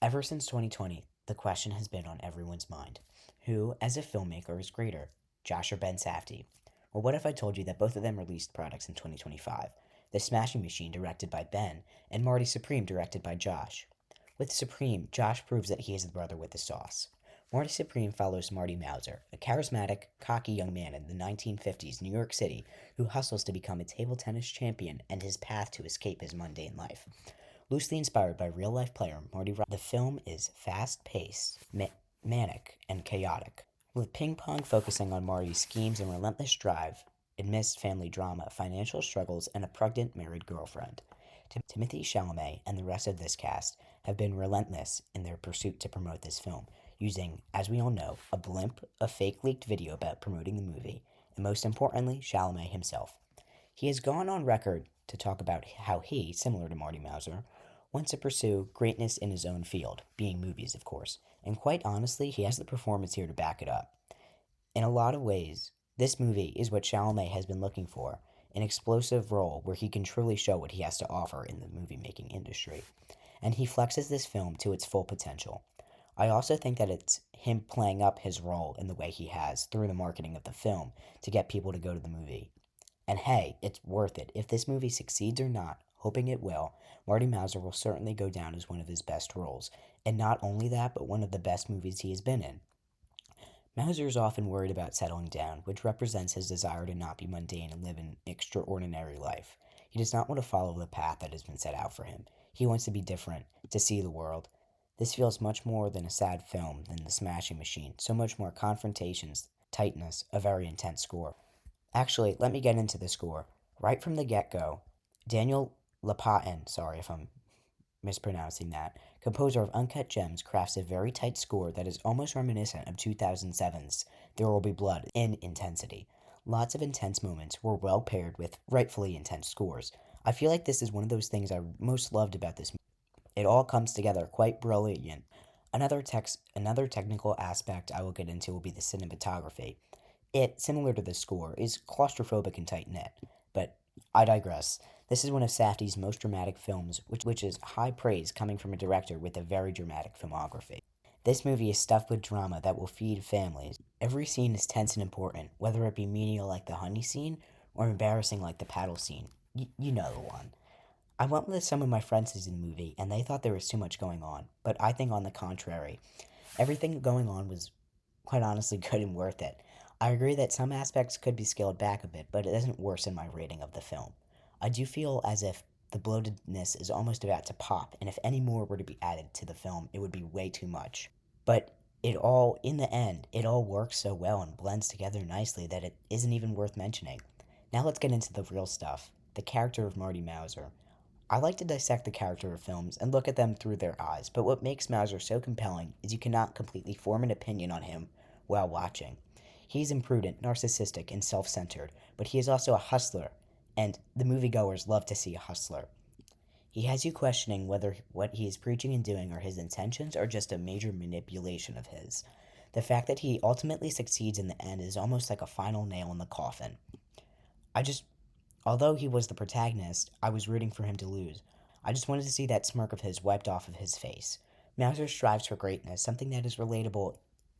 Ever since 2020, the question has been on everyone's mind. Who, as a filmmaker, is greater, Josh or Ben Safdie? Well, what if I told you that both of them released products in 2025? The Smashing Machine, directed by Ben, and Marty Supreme, directed by Josh. With Supreme, Josh proves that he is the brother with the sauce. Marty Supreme follows Marty Mauser, a charismatic, cocky young man in the 1950s New York City who hustles to become a table tennis champion and his path to escape his mundane life. Loosely inspired by real life player Marty Roberts, the film is fast paced, manic, and chaotic, with ping pong focusing on Marty's schemes and relentless drive amidst family drama, financial struggles, and a pregnant married girlfriend. Timothy Chalamet and the rest of this cast have been relentless in their pursuit to promote this film, using, as we all know, a blimp, a fake leaked video about promoting the movie, and most importantly, Chalamet himself. He has gone on record to talk about how he, similar to Marty Mauser, wants to pursue greatness in his own field, being movies, of course, and quite honestly, he has the performance here to back it up. In a lot of ways, this movie is what Chalamet has been looking for, an explosive role where he can truly show what he has to offer in the movie making industry. And he flexes this film to its full potential. I also think that it's him playing up his role in the way he has through the marketing of the film to get people to go to the movie. And hey, it's worth it. If this movie succeeds or not, hoping it will, Marty Mauser will certainly go down as one of his best roles. And not only that, but one of the best movies he has been in. Mauser is often worried about settling down, which represents his desire to not be mundane and live an extraordinary life. He does not want to follow the path that has been set out for him. He wants to be different, to see the world. This feels much more than a sad film than The Smashing Machine, so much more confrontations, tightness, a very intense score. Actually, let me get into the score. Right from the get go, Daniel Lapatin, sorry if I'm mispronouncing that, composer of Uncut Gems, crafts a very tight score that is almost reminiscent of 2007's There Will Be Blood in intensity. Lots of intense moments were well paired with rightfully intense scores. I feel like this is one of those things I most loved about this movie. It all comes together quite brilliant. Another technical aspect I will get into will be the cinematography. It, similar to the score, is claustrophobic and tight knit. But I digress. This is one of Safdie's most dramatic films, which is high praise coming from a director with a very dramatic filmography. This movie is stuffed with drama that will feed families. Every scene is tense and important, whether it be menial like the honey scene or embarrassing like the paddle scene. You know the one. I went with some of my friends to see the movie, and they thought there was too much going on, but I think on the contrary, everything going on was quite honestly good and worth it. I agree that some aspects could be scaled back a bit, but it doesn't worsen my rating of the film. I do feel as if the bloatedness is almost about to pop, and if any more were to be added to the film, it would be way too much. But in the end, it all works so well and blends together nicely that it isn't even worth mentioning. Now let's get into the real stuff, the character of Marty Mauser. I like to dissect the character of films and look at them through their eyes, but what makes Mauser so compelling is you cannot completely form an opinion on him while watching. He's imprudent, narcissistic, and self centered, but he is also a hustler, and the moviegoers love to see a hustler. He has you questioning whether what he is preaching and doing are his intentions or just a major manipulation of his. The fact that he ultimately succeeds in the end is almost like a final nail in the coffin. I just Although he was the protagonist, I was rooting for him to lose. I just wanted to see that smirk of his wiped off of his face. Mauser strives for greatness, something that is relatable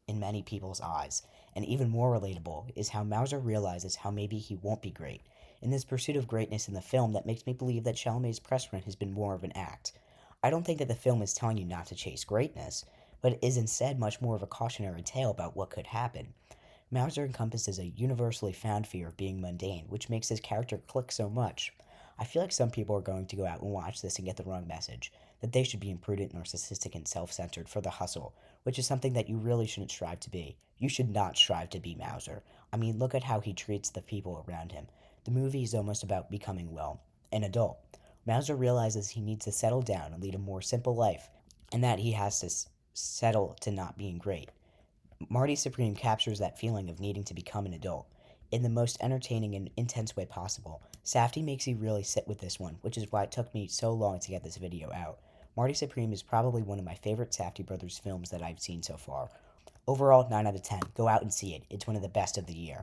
in many people's eyes. And even more relatable is how Mauser realizes how maybe he won't be great. In this pursuit of greatness in the film, that makes me believe that Chalamet's press run has been more of an act. I don't think that the film is telling you not to chase greatness, but it is instead much more of a cautionary tale about what could happen. Mauser encompasses a universally found fear of being mundane, which makes his character click so much. I feel like some people are going to go out and watch this and get the wrong message, that they should be imprudent, narcissistic, and self-centered for the hustle, which is something that you really shouldn't strive to be. You should not strive to be Mauser. I mean, look at how he treats the people around him. The movie is almost about becoming, well, an adult. Mauser realizes he needs to settle down and lead a more simple life, and that he has to settle to not being great. Marty Supreme captures that feeling of needing to become an adult in the most entertaining and intense way possible. Safdie makes you really sit with this one, which is why it took me so long to get this video out. Marty Supreme is probably one of my favorite Safdie brothers films that I've seen so far. Overall, 9 out of 10. Go out and see it. It's one of the best of the year.